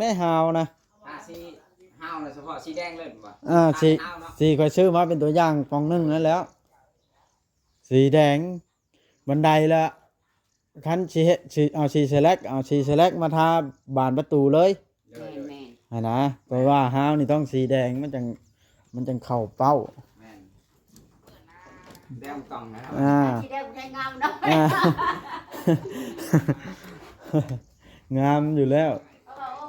ได้ฮาวนะสีห้าวเลยเฉพาะสีแดงเลยป่ะสีค่อยซื้อมาเป็นตัวอย่างกองนึงนั่นแล้วสีแดงบันไดละคันสีเอาสีเซเล็กเอาสีเซเล็กมาทาบานประตูเลยนะเพราะว่าฮาวนี่ต้องสีแดงมันจังเข้าเป้าแดงกล่องนะสีแดงใช้งามเนาะงามอยู่แล้ว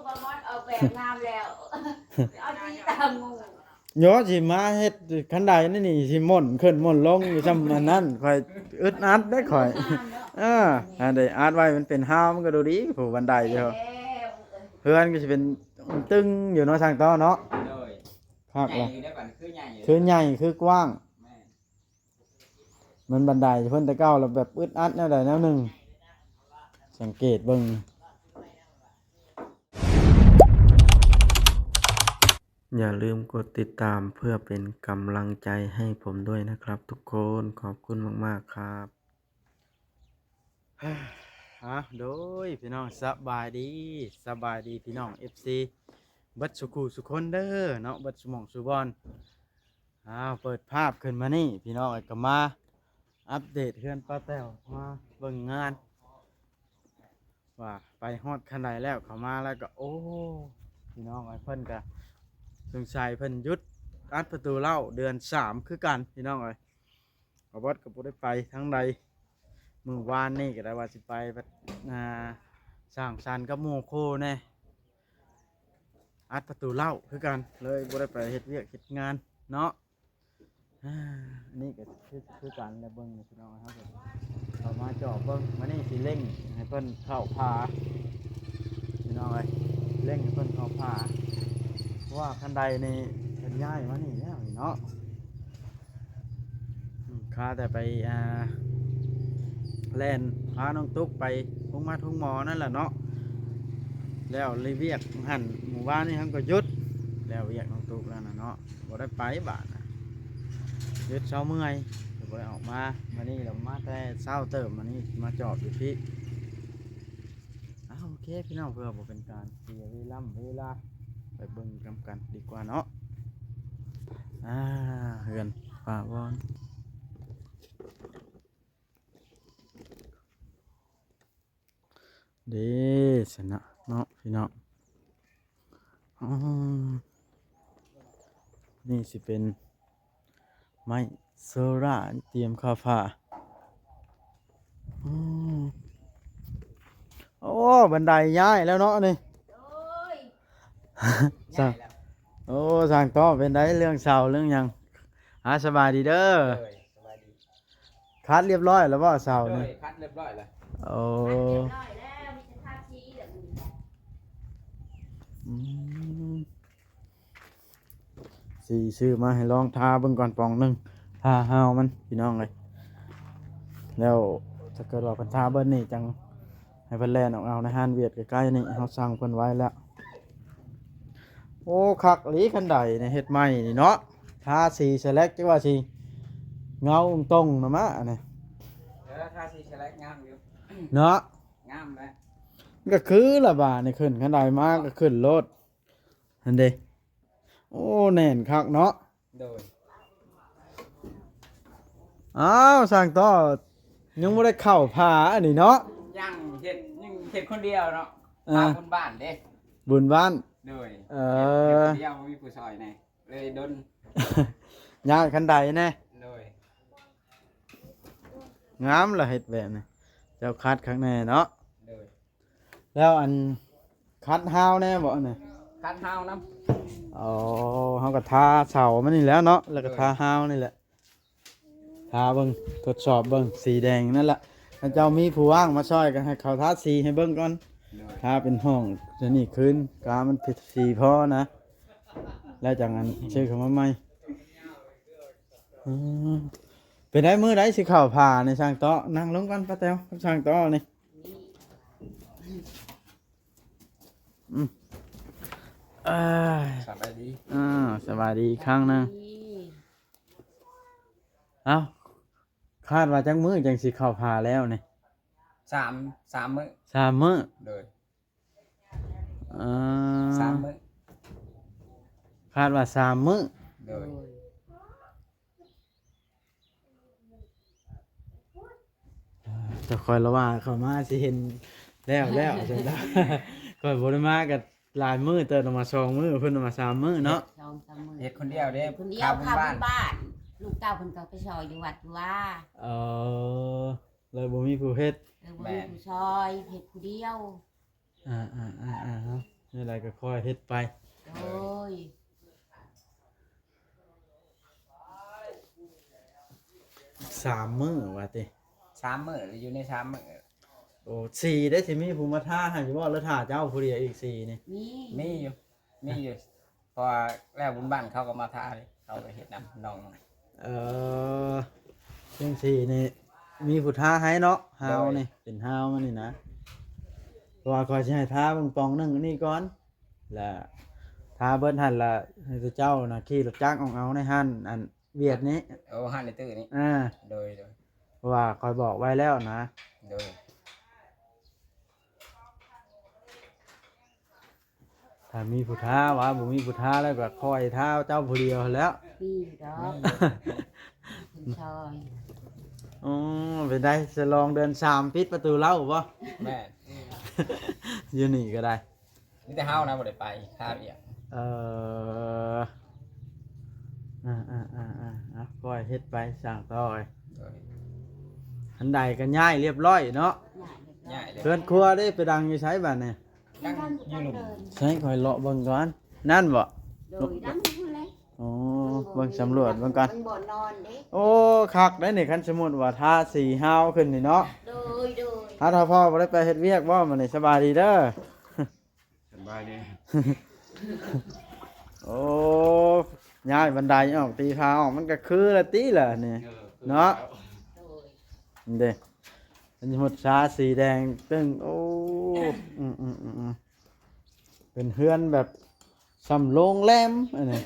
บามอดเอาแบบงามแล้วเอาสีตามงูย้อสิมาเฮ็ดคันใดนี่สิม่นขึ้นม่นลงอยู่ซำอันนั้นค่อยอึดอัดได้ค่อยอันใดอาร์ตไว้มันเป็นฮาวมันก็ดูดีผู้บันไดเด้อเพื่อนก็สิเป็นตึงอยู่เนาะทางต่อเนาะครับล่ะคือใหญ่คือกว้างมันบันไดเพิ่นแต่เก่าแล้วแบบอึดอัดแนวใดแนวหนึงสังเกตเบิ่งอย่าลืมกดติดตามเพื่อเป็นกำลังใจให้ผมด้วยนะครับทุกคนขอบคุณมากๆครับโดยพี่น้องสบายดีพี่น้อง FC บัดสุขุสุคนเด้อเนาะบัดสมองสุบอนเปิดภาพขึ้นมานี่พี่น้องก็มาอัปเดตเฮือนป้าแต้วมาเบิ่งงานว่าไปฮอดขนาดแล้วเขามาแล้วก็โอ้พี่น้องไอ้เพิ่นก็สงสัยเพิ่นยุดอัดประตูเล่าเดือน3คือกันพี่น้องเอ้ยก็บ่ได้ไปทั้งใดมื้อวานนี่ก็ได้ว่าสิไปสร้างสรรค์กับหมู่โคแน่อัดประตูเล่าคือกันเลยบ่ได้ไปเฮ็ดเวียกเฮ็ดงานเนาะอันนี้ก็คือการแล้วเบิ่งพี่น้องครับเขามาเจาะเบิ่งมานี่สิเร่งให้เพิ่นเข้าพาพี่น้องเอ้ยเร่งให้เพิ่นเข้าพาเพราะว่าคันใดนี่เพิ่นย้ายมานี่แล้วเนาะข้าแต่ไปแล่นพาน้องตุ๊กไปทุ่งมาทุ่งหมอนั่นแหละเนาะแล้วเลยเวียกหั่นหมู่บ้านนี่ทั้งก็ยุดแล้วเวียกน้องตุ๊กแล้วนะเนาะบ่ได้ไปบ้านนะยุดเช้าเมื่อยเดี๋ยวบ่ได้ออกมานี่เรามาแต่เช้าเติมมานี่มาจอดอยู่ที่โอเคพี่น้องเพื่อบ่เป็นการเสียเวลาไปเบิ่งกันดีกว่าเนาะเฮือนป่าวอนเด้สนะเนาะพี่น้องนี่สิเป็นไม้โซล่าเตรียมข้าวผ้าโอ้บันไดย้ายแล้วเนาะนี่สั่งโอ้สั่งต่อเป็นได้เรื่องเสาเรื่องยังสบายดีเด้อคัดเรียบร้อยแล้วว่าเสานี่คัดเรียบร้อยแล้วโอ้สี่ซื้อมาให้ลองทาเบิ่งก่อนปองหนึ่งทาฮาวมันพี่น้องเลยแล้วถ้าเกิดว่าเพิ่นทาเบิ่นนี่จังให้เพิ่นแล่นออกเอาในห้านเวียดใกล้ๆนี่เฮาสั่งเพิ่นไว้แล้วโอ้คักหลีคันใดในเฮ็ดใหม่นี่เนาะทาสีสแลกจังว่าสิเงาตรงๆนะมะอันนี้ทาสีสแลกงามอยู่เนาะงามแล้วก็คือละบาดนี่ขึ้นคันใดมาก็ขึ้นรถอันเด้โอ้แน่นคักเนาะโดยสั่งต่อยังไม่ได้เข้าผาอันนี้เนาะยังเห็นคนเดียวเนาะพาคนบ้านเด้บุญบ้านโดยคนเดียวมีผู้ซอยไงเลยโดนยากคันใดแน่โดยงามละเฮ็ดแบบนี้เจ้าคัดข้างในเนาะแล้วอันคัดฮาวแน่บ่เนี่ยคัดฮาวน้ำเฮาก็ทาเสามันนี่แล้วเนาะแล้วก็ทาฮาวนี่แหละทาเบิ่งทดสอบเบิ่งสีแดงนั่นแหละถ้าเจ้ามีผู้ว่างมาช่วยกันให้เขาทาสีให้เบิ่งก่อนทาเป็นห้องจะนี่คืนกามันผิดสีพอนะแล้วจากนั้นชื่อคำว่าไม่เป็นได้มือได้สิเข่าผ่าในช่างโต๊ะนั่งลงกันป้าแต้วช่างโต๊ะนี่สบายดีสบายดีอีกครั้งนึงคาดว่าจังมือจังสิเข่าผ่าแล้วนี่สามมื้อ3 มื้อโดย อ่า 3 มื้อ คาดว่า3 มื้อ โดย จะคอยระว่าเขามาสิเห็นแล้วจังได๋ คอยบ่ได้มาก็หลายมื้อเติมออกมา2 มื้อเพิ่นเอามา3 มื้อเนาะ 2-3 มื้อ เฮ็ดคนเดียวเด้ คนเดียว ข้าว ข้าว บ้าน บ้านลูกเต้าเพิ่นก็ไปซอยอยู่วัดอยู่ว่า เออเลยบ่มีผู้เฮ็ด บ่มีผู้ซอยเฮ็ดผู้เดียว ฮะนี่อะไรก็ค่อยเฮ็ดไป โอ้ย 3 มื้อว่าติ 3 มื้ออยู่ใน3 มื้อ โอ้4ได้สิมีผู้มาท่าให้อยู่บ่แล้วท่าเจ้าผู้เดียวอีก4นี่ มี มีอยู่เพอแล้วบุญบ้านเขาก็มาทาเลยเขาก็เฮ็ดนํน้อง เออจัง4นี่มีผู้ท่าให้เนาะฮาวนี่เป็นฮาวมันนี่นะเพราะว่าคอยสิให้ท่าเบิ่งปองหนึงอันนี่ก่อนแล้วท่าเบิดหั่นละให้เจ้าน่ะขี่รถจักรเอาในหั่นอันเวียดนี้ โอ้หันในตื้อนี่ โดย เพราะว่าคอยบอกไว้แล้วนะ โดย ถ้ามีผู้ท้าว่าบ่มีผู้ท้าแล้วก็คอยท้าเจ้าผู้เดียวแล้ว มีอยู่ดอกคุณซอย อ๋อเป็นได้จะลองเดิน3ปิดประตูเล่าบ่ แม่ อยู่นี่ก็ได้ มีแต่เฮานะบ่ได้ไปข้าวอีก เอ่อคอยเฮ็ดไปสร้างต่อไป โดย อันใดก็ย้ายเรียบร้อยเนาะ ง่ายเลย เพื่อนครัวได้ไปดังอยู่ใช้บ้านนี่ ตั้งอยู่หลุม ใช้คอยเลาะเบิ่งก่อนนั่นบ่ โดยดังอยู่เลย อ๋อเบิ่งสำรวจเบิ่งก่อน มันบ่นอนเด้ โอ้คักได้นี่คันสมมุติว่าทาสีฮาวขึ้นนี่เนาะ โดย ถ้าพ่อบ่ได้ไปเฮ็ดเวียกบ่มื้อนี้สบายดีเด้อ สบายดี โอ้ย้ายบันไดออกตีพาออกมันก็คือละติล่ะนี่เนาะ โดย นี่เด้เป็นหมดชาสีแดงตึ้งโอ้เป็นเฮือนแบบสำโรงแรมอันนี้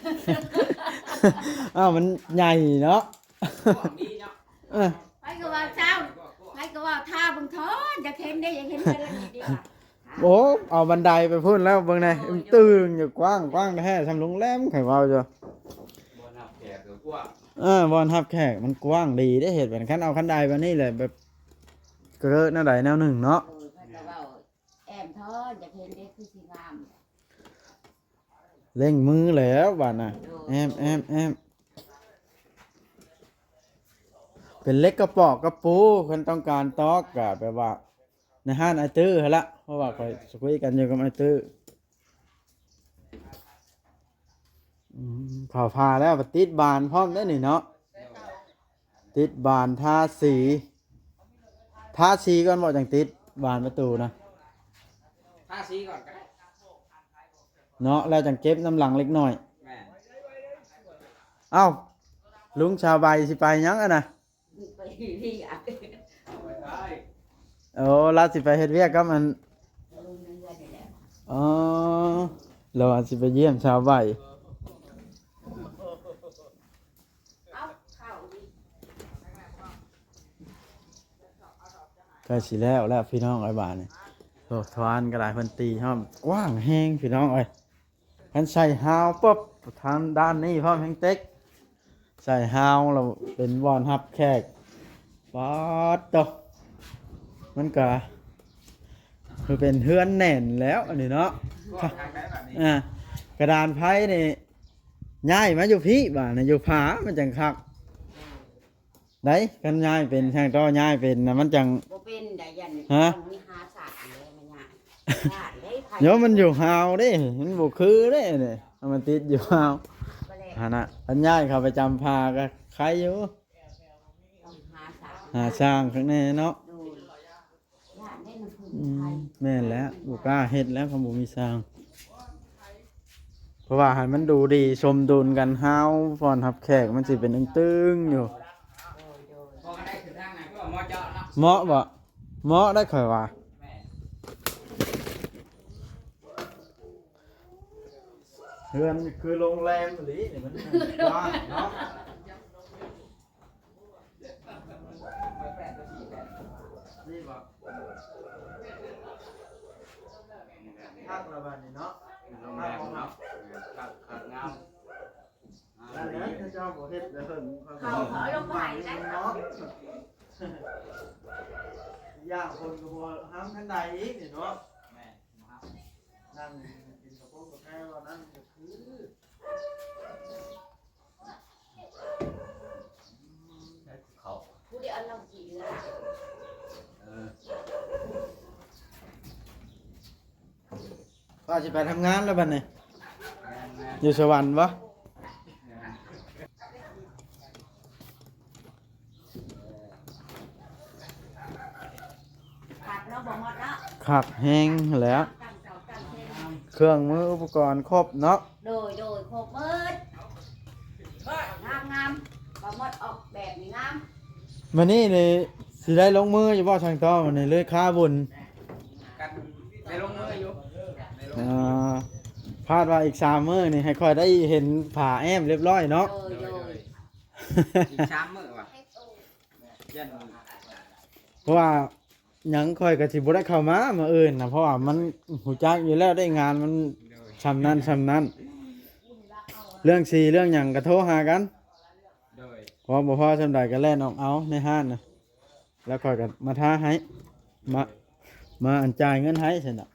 อ้าวมันใหญ่เนาะ เออ ไปก็ว่าเช้าไปก็ว่าท่าเบิ่งทอนอยากเห็นได้อยากเห็นเพิ่นละนิดเดียว โอ้เอาบันไดไปพุ่นแล้วเบิ่งนี่ตึงอยู่กว้างแท้สำโรงแรมไขว่าวจ้ะ บ่นับแขกก็กว่า บอนรับแขกมันกว้างดีได้เห็นแบบคันเอาคันใดมานี่เลยแบบเกิดแนวใดแนวหนึ่งเนาะ เพิ่นก็เว้าแอมทอนอยากเห็นได้คือสิงาม เร่งมือแล้วบาดน่ะแอมเป็นเล็กกระปอกกระปูคนต้องการตอกกะแปลว่าในห้านไอตื้อหั่นละเพราะว่าคอยคุยกันอยู่กับไอตื้อเผาพาแล้วก็ติดบานพร้อมได้นี่เนาะติดบานทาสีก่อนบ่จังติดบานประตูนะ ทาสีก่อนก็ได้ เนาะแล้วจังเก็บน้ำหลังเล็กน้อย แม่ เอ้าลุงชาวใบสิไปยังอะนะ ไปเรียก เอาไปได้ โอ้เราสิไปเฮ็ดเวียกกับมัน ลงเรือนี่แหละ อ๋อเราอาจสิไปเยี่ยมชาวใบ เอาเข้าดิ ก็สิแล้วพี่น้องไอ้บ้านนี่โอ้ทวานก็หลายเพิ่นตีห้อมกว้างแฮงพี่น้องเอ้ยคันใส่ฮาวปุ๊บทางด้านนี้พร้อมแฮงเต็กใส่ฮาวเราเป็นบ่อนรับแขกป๊อดตกมันก็คือเป็นเฮือนแน่นแล้วอันนี้เนาะ ก็ทางได้แบบนี้ กระดานไพ่นี่ย้ายมาอยู่พี่บ้านนี่อยู่ผามันจังคักได้กันย้ายเป็นทางต่อย้ายเป็นนะมันจัง บ่เป็นได้ยัน ฮะ ต้องมีหาศาสตร์เลยมันยากศาสตร์ได้ไผ เดี๋ยวมันอยู่ฮาวเด้มันบ่คือเด้เนี่ยเอามันติดอยู่ฮาว บ่แล้ว ฮะนะอันย้ายเข้าไปจำพาก็ใครอยู่ ต้องหาศาสตร์ หาสร้างข้างในเนาะ ดูญาติได้น้ำพึ่ง อื ไท ม ย แม่นแล้วบ่กล้าเฮ็ดแล้วเขาบ่มีสร้าง เพราะว่าให้มันดูดีสมดุลกันฮาวฟอนรับแขกมันสิเป็นตึงๆอยู่ โดย พอก็ได้ถึงทางไหนก็มอเจาะเนาะ เหมาะบ่เหมาะได้ข่อยว่า แม่ เฮือนคือโรงแรมหรือนี่มันกว้างเนาะนี่บ่ทักระบาดนี่เนาะ างคนก็บ่ห้ามทันใดอีกนี่เนาะ แม่มา นั่งกินกระโปรงกาแฟว่านั่นก็คือ ได้เขา ผู้เดียวเอาน้ำกี่เดือน เออ ก็สิไปทำงานแล้วบัดนี้ แม่แม่ อยู่สวรรค์บ่ ขาดเราบอกหมดแล้ว ขับแห้งแล้ว ตั้งเสาตั้งเส้น เครื่องมืออุปกรณ์ครบเนาะ โดยโคกมืดงามงามบอกหมดออกแบบนี้งาม มื้อนี้นี่สิได้ลงมืออยู่บ่ทางต้อมื้อนี้เลยค่าบุญ กันได้ลงมืออยู่ได้ลง อ่าพาดว่าอีก3มื้อนี่ให้ค่อยได้เห็นผ่าแอมเรียบร้อยเนาะ โดย โดย โด โด ย ยอีก3มื้อว่ะยัน เพราะว่าหยังค่อยก็สิบ่ได้เข้ามามื้ออื่นน่ะเพราะว่ามันหูจักอยู่แล้วได้งานมัน โดย ชำนั้นเรื่องสีเรื่องหยังก็โทรหากัน โดย พอบ่พอจำได้ก็แล่นออกเอาในห้านน่ะแล้วค่อยก็มาท้าให้มาอันจ่ายเงินให้ซั่นน่ะ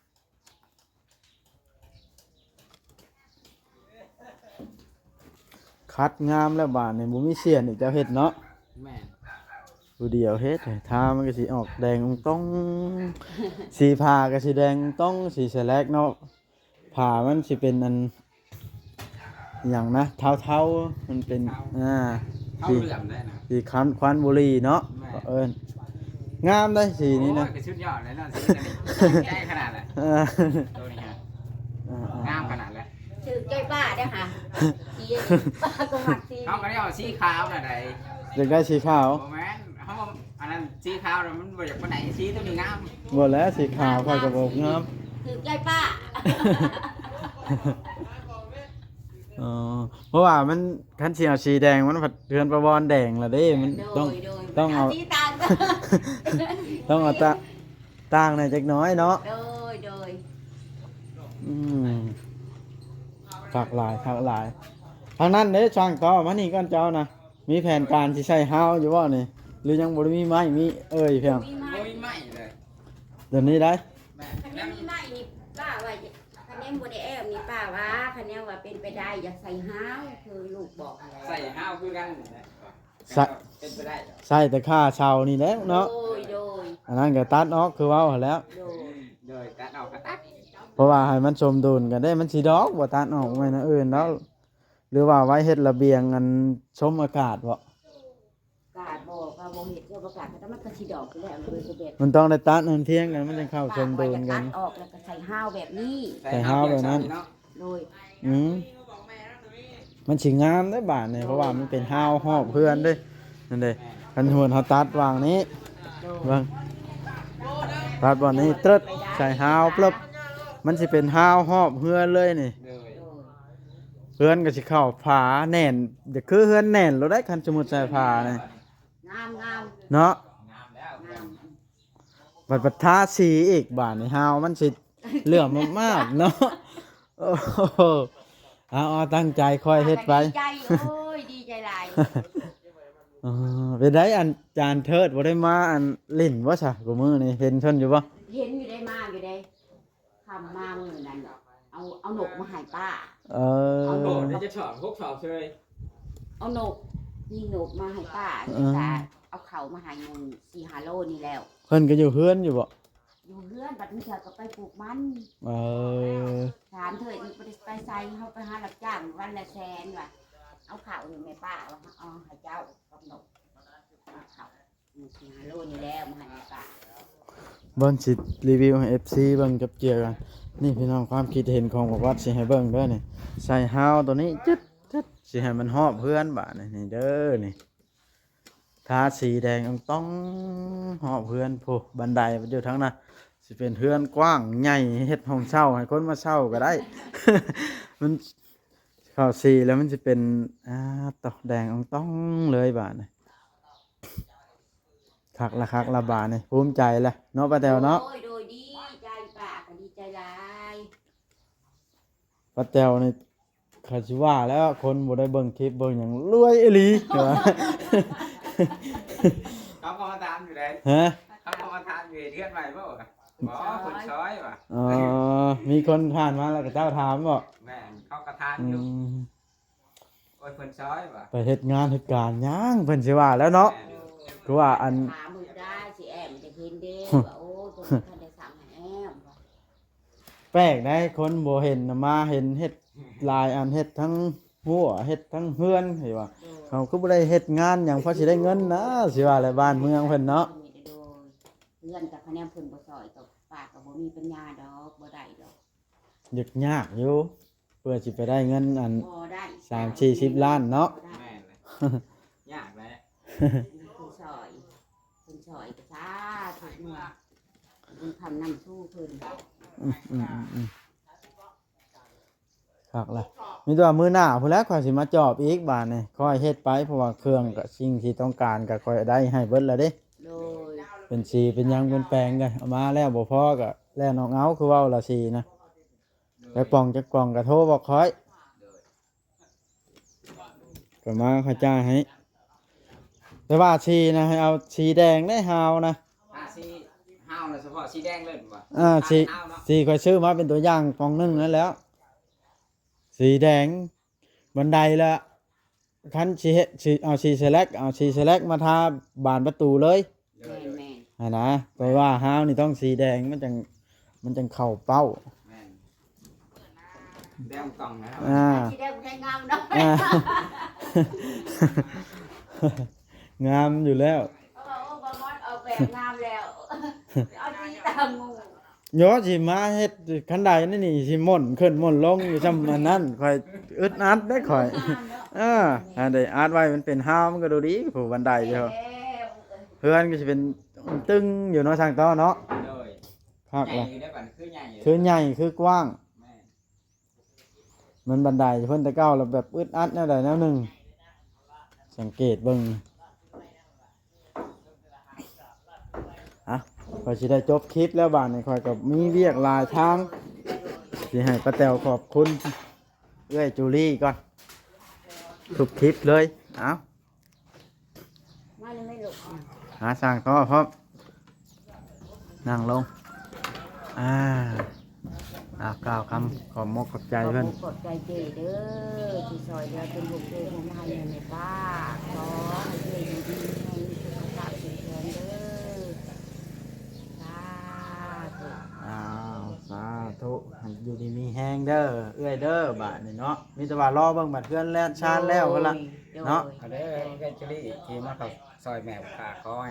คัดงามแล้วบาดนี่บ่มีเสียนอีกเจ้าเฮ็ดเนาะ แม่ ผู้เดียวเฮ็ดให้ทามันก็สิออกแดงต้องสีผ้าก็สิแดงต้องสีแสลกเนาะผ้ามันสิเป็นอันหยังนะเทาๆมันเป็นเข้า สี เรื่องได้นะ สีควันบุหรี่เนาะ แม่ เอิ้นงามได้สีนี้นะ โอ้ยก็ชุดยอดเลยเนาะสีนี้ใหญ่ขนาดเลย อ่า ตัวนี้ฮะ อ่าง ามขนาดเลย ชื่อใจป้าเด้อค่ะสีป้าก็มักสี เขาก็ได้เอาสีขาวน่ะใด อยากได้สีขาว โอ้แม่นเขาบอกอันนั้นสีขาวน่ะมันบ่อยากปานไหนสีตัวนี้งาม บ่แล้วสีขาวค่อยก็บอกงาม คือใจป้า อ๋อเพราะว่ามันคันสิเอาสีแดงมันผัดเรือนประวรแดงล่ะเด้มัน โด ต้อง ยโดย ต้องเอา สีต่างกัน ต้องเอาต่างหน่อยจักหน้อยเนาะ โดย อืมคักหลายทางนั้นเด้ช่างต่อมานี่ก่อนเจ้านะมีแผนการสิใช้ฮ้าวอยู่บ่นี่หรือยังบ่ได้มีไม้มีเพียง มีไม้ โอ้ยไม่เลย เดี๋ยวนี้ได้ แม่ คันนี้มีไม้นี่ป้าว่าคันนี้บ่ได้แอบนี่ป้าว่าคันนี้ว่าเป็นไปได้อย่าใส่ห้าวคือลูกบอกอะไร ใส่ห้าวคือกันเป็นไปได้ ใส่แต่ค่าเช่านี่แหล้วเนาะ โดย อันนั้นก็ตัดออกคือเว้าหั่นแหล้ว โดย โดยตัดออกก็ตัด เพราะว่าให้มันสมดุลกันได้มันสิดอกบ่ตัดออกไว้นะอื่นแล้วหรือว่าไว้เฮ็ดระเบียงอันชมอากาศบ่ กาดบอกว่าบ่เห็ดเจ้าประกาศแต่มันก็สิดอกอยู่แล้วเลยเบ็ด มันต้องได้ตัดให้มันเที่ยงกันมันจะเข้าสมดุลกัน ตัดออกแล้วก็ใส่ห้าวแบบนี้ ใส่ห้าวแบบนั้น โดย อืมมันสิงามได้บาดนี่เพราะว่ามันเป็นห้าวหอบเพื่อนเด้นั่นเด้คันหวนเฮาตัดวางนี้ โดย เบิ่งตัดบ่นี้ตรึดใส่ห้าวปลึบมันสิเป็นห้าวหอบเฮือนเลยนี่ โดย โดย เฮือนก็สิเข้าผาแน่นจะคือเฮือนแน่นเราได้คันสมมุติใส่ผานี่ งามงาม เนาะ งามแล้ว งาม บัดทาสีอีกบาดนี่ห้าวมันสิเหลื่อมมากๆเนาะโอ้โหเอาตั้งใจคอยเฮ็ดไป ดีใจโอ้ยดีใจหลาย เป็นได้อันจานเทิดบ่ได้มาอันเล่นบ่ซะกูมื้อนี่เห็นชนอยู่บ่ เห็นอยู่ได้มาอยู่ได้ทำมามื้อนั้นเอาหนกมาให้ป้า เออ โดดจะชอบพวกชอบเชย เอาหนกนี่หนกมาให้ป้า อืม ตาเอาเขามาให้มึง4-5โลนี่แล้ว เพิ่นก็อยู่เฮือนอยู่บ่ อยู่เฮือนบัดนี้เธอก็ไปปลูกมัน เออ ถามเธออีกไปใส่เขาไปหารับจ้างวันละแสนว่ะเอาข่าวนี่แม่ป้าว่าเอาให้เจ้ากำหนดเอาข่าว4-5โลนี่แล้วมาให้แม่ป้า เบิ่งสิรีวิวให้ FC เบิ่งกับเจียกันนี่พี่น้องความคิดเห็นของบอกว่าสิให้เบิ่งเด้อนี่ใส่ฮาวตัวนี้จึ๊ดสิให้มันหอบเพื่อนบาดนี่เด้อนี่ทาสีแดงต้องหอบเพื่อนโพบันไดมันอยู่ทั้งนั้นสิเป็นเฮือนกว้างใหญ่เฮ็ดห้องเช่าให้คนมาเช่าก็ได้ มันเข้าสีแล้วมันจะเป็นตอกแดงต้องเลยบาดนี่คักละบาดนี่ภูมิใจแหละเนาะป้าแตวเนาะ โอ้ยโดยดีใจป้าก็ดีใจหลาย ป้าแตวนี่เขาสิว่าแล้วคนบ่ได้เบิ่งคลิปเบิ่งหยังรวยอีหลี เหรอ เขาก็มาตามอยู่เลย ฮะ เขาก็มาตามอยู่ เทือนใหม่บ่บ่คนซอยว่ะ อ๋อมีคนผ่านมาแล้วก็เจ้าถามบ่ แม่นเขากระทาน อื อยู่ ม โอ้ยคนซอยว่ะ ไปเฮ็ดงานเฮ็ดการหยังเพิ่นสิว่าแล้วเนาะ แม่น คือว่าอัน ถามมือได้สิแอมจะเห็นเด้ว่าโอ้ตัวท่านได้สั่งให้แอมว่า แปลกได้คนบ่เห็นน่ะมาเห็นเฮ็ดหลายอันเฮ็ดทั้งหัวเฮ็ดทั้งเฮือนเห็นว่า โดย เขาก็บ่ได้เฮ็ดงานหยังพอสิได้เงินนะสิว่าอะไรบ้านเมืองเพิ่นเนาะ โดยเงินกับคะแนนเพิ่นบ่ซอยกับปากก็บ่มีปัญญาดอกบ่ได้ดอก ยึกยากอยู่เพื่อสิไปได้เงินอัน บ่ได้ 30-40ล้านเนาะ บ่ได้ แม่นเลยยากเลย คุณซอยคุณซอยก็ซาถูกหน่วยคุณคำนำสู้เพิ่น คักล่ะมีแต่ว่ามื้อหน้าพุ่นแหล้วข่อยสิมาจอบอีกบาดนี่ค่อยเฮ็ดไปเพราะว่าเครื่องก็สิ่งที่ต้องการก็ค่อยได้ให้เบิดแล้วเด้ โดย เป็นสีเป็นหยังเป็นแปลงกันเอามาแล้วบ่พอก็แล้วน้องเอาคือเว้าละสีนะแล้วปองจักกล่องก็โทรบอกค่อยก็มาเขาจ่ายให้แต่ว่าสีนะให้เอาสีแดงได้ฮาวนะ สีห้าวนะเฉพาะสีแดงเลยบ่ สี ห้าวเนาะ สีค่อยซื้อมาเป็นตัวอย่างกล่องหนึงนั่นแล้ว สีแดงบันไดละคันสีเฮ็ดสีเอาสีเซเล็กเอาสีเซเล็กมาทาบานประตูเลย แม่นแม่น อ่ะนะเพราะว่าฮาวนี่ต้องสีแดงมันจังเข้าเป้า แม่นแดงกล่องนะครับ ที่ได้บ่ได้งามเนาะ อ่า งามอยู่แล้ว เขาบอกว่าบ่มอดเอาแบบงามแล้วเอาสีตามงู โยสิมาเฮ็ดคันใดนี่สิม่นขึ้นม่นลงอยู่ซำอันนั้นข่อยอึดอัดได้ข่อย งามเนาะ อันใดอาร์ตไว้มันเป็นฮาวมันก็ดูดีผู้บันไดเด้อเพื่อนก็สิเป็นตึงอยู่เนาะทางต้อเนาะ โดย คัก ใหญ่ ล่ะ อยู่ได้ป่ะคือใหญ่อยู่ คือใหญ่คือกว้าง แม่น มันบันไดเพิ่นแต่เก้าแล้วแบบอึดอัดแนวใดแนวหนึงสังเกตเบิ่งข่อยสิได้จบคลิปแล้วบาดนี้ข่อยก็มีเวียกหลายทางสิให้ป้าแตวขอบคุณเอ้อยจูลี่ก่อนทุกคลิปเลยเอา มาเลยไม่หลบ หาสร้างต่อพร้อมนั่งลงกล่าวคำขอบมกขอบใจเพิ่น กดใจเจเด้อที่ซอยเดือเป็นบุกเจของนายในป้าขอให้เจอยู่ดีให้สุขภาพแข็งแรงเด้อสาธุ สาธุให้อยู่ดีมีแฮงเด้อเอื้อยเด้อบาดนี่เนาะมีแต่ว่ารอเบิ่งบัดเพื่อนแล้วชาญแล้วพุ่นละ เนาะ เอาเด้อแกจุลี่ที่มากับซอยแม่ขาคอย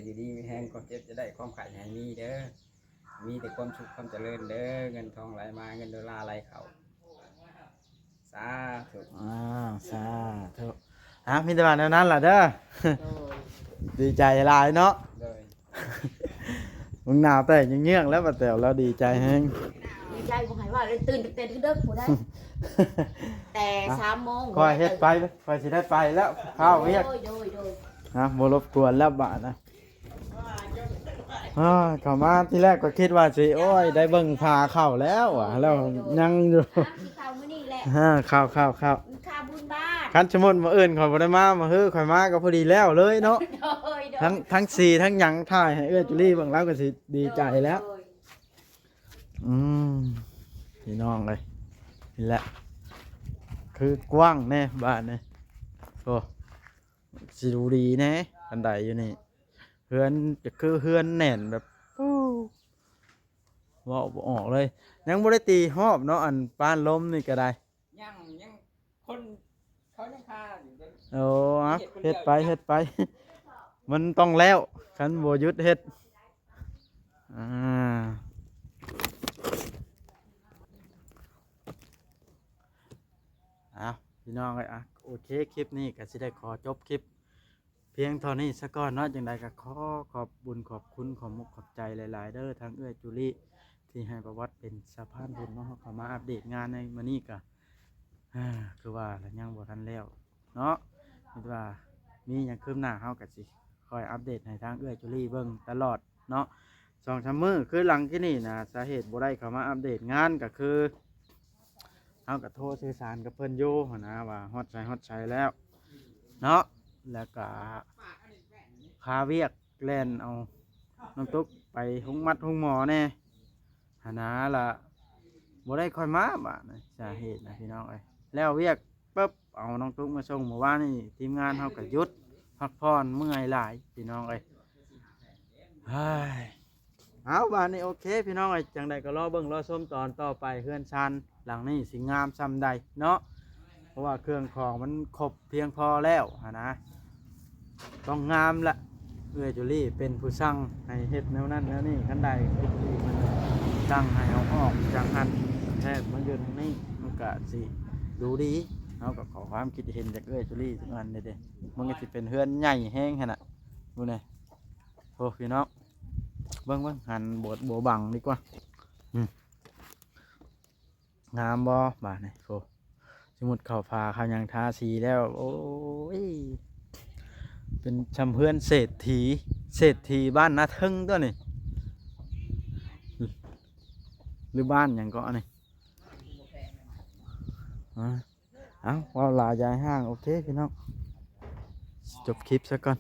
อยู่ดีมีแห้งความเจ็บจะได้ความไข่ให้มีเด้อมีแต่ความสุขความเจริญเด้อเงินทองไหลมาเงินดอลลาร์ไหลเข้าสาธุ สาธุมีแต่ว่าแนวนั้นล่ะเด้อ โดย ดีใจหลายเนาะ โดย มึงหนาวแต่ยังเงี้ยงแล้วป้าแตวเราดีใจแฮง ดีใจบ่ให้ว่าเลยตื่นเต้นเด้อผู้ใดแต่3 โมง คอยเฮ็ดไปคอยสิได้ไปแล้วข้าวเวียก โดย บ่รบกวนแล้วบาดนะเข้ามาที่แรกก็คิดว่าสิโอ้ยได้เบิ่งพาเข้าแล้วแล้วยังอยู่ ที่เข้ามื้อนี้แหละ เข้า มันค่าบุญบ้าน คันสมมุติมื้ออื่นข่อยบ่ได้มาฮื้อข่อยมาก็พอดีแล้วเลยเนาะ โดย ทั้งสีทั้งหยังถ่ายให้เอื้อจุลี่เบิ่งแล้วก็สิดีใจแล้ว พี่น้องเลยนี่แหละคือกว้างแน่บ้านนี่โอ้สิดูดีแน่บันไดอยู่นี่เฮือนจะคือเฮือนแน่นแบบเว้าบ่ออกเลยยังบ่ได้ตีหอบเนาะอันปานลมนี่ก็ได้ ยังคนเขายังพาอยู่เด้อ โอ้เฮ็ดไป มันต้องแล้วคันบ่หยุดเฮ็ดพี่น้องเลยโอเคคลิปนี้ก็สิได้ขอจบคลิปเพียงเท่านี้ซะก่อนเนาะจังใดก็ขอบบุญขอบคุณขอมุกขอบใจหลายๆเด้อทั้งเอื้อจุลี่ที่ให้ประวัติเป็นสะพานบุญเนาะเขามาอัปเดตงานในมื้อนี้ก็คือว่าแล้วยังบ่ทันแล้วเนาะคิดว่ามีหยังคืบหน้าเฮาก็สิคอยอัปเดตให้ทางเอื้อจุลี่เบิ่งตลอดเนาะ2-3 มื้อคือหลังที่นี่นะสาเหตุบ่ได้เข้ามาอัปเดตงานก็คือเฮาก็โทรสื่อสารกับเพิ่นอยู่หั้นนะว่าฮอดใจแล้วเนาะแล้วก็พาเวียกแล่นเอา น้องตุ๊กไปห้องมัดห้องหมอแน่หานาละบ่ได้ค่อยมาบาดนะสาเหตุนะพี่น้องเอ้ยแล้วเวียกปุ๊บเอาน้องตุ๊กมาส่งเมื่อวานนี่ทีมงานเฮาก็หยุดพักผ่อนเมื่อยหลายพี่น้องเอ้ยเฮ้ยเอาบาดนี้โอเคพี่น้องเอ้ยจังใดก็รอเบิ่งรอชมตอนต่อไปเฮือนชันหลังนี้สิงามซำใดเนาะเพราะว่าเครื่องของมันครบเพียงพอแล้วหานะต้องงามละเอื้อจุลี่เป็นผู้สั่งให้เฮ็ดแนวนั้นแนวนี้คันใดเอื้อจุลี่มันสั่งให้เอาออกจังหันแทบมันอยู่ทางนี้มันก็สิดูดีเอาก็ขอความคิดเห็นจากเอื้อจุลี่ทุกอันเด้ๆมันก็สิเป็นเฮือนใหญ่แฮงหั่นน่ะดูนี่โอ้พี่น้องเบิ่งหันโบดโบบังดีกว่างามบ่บาดนี่โอ้สมมุติเข้าพาเข้าหยังทาสีแล้วโอ้ยเป็นชำเพื่อนเศรษฐีบ้านนาทึ่งตัวนี่หรือบ้านอย่างก็อันนี้เอาว่าลายายห้างโอเคพี่น้องจบคลิปซะก่อน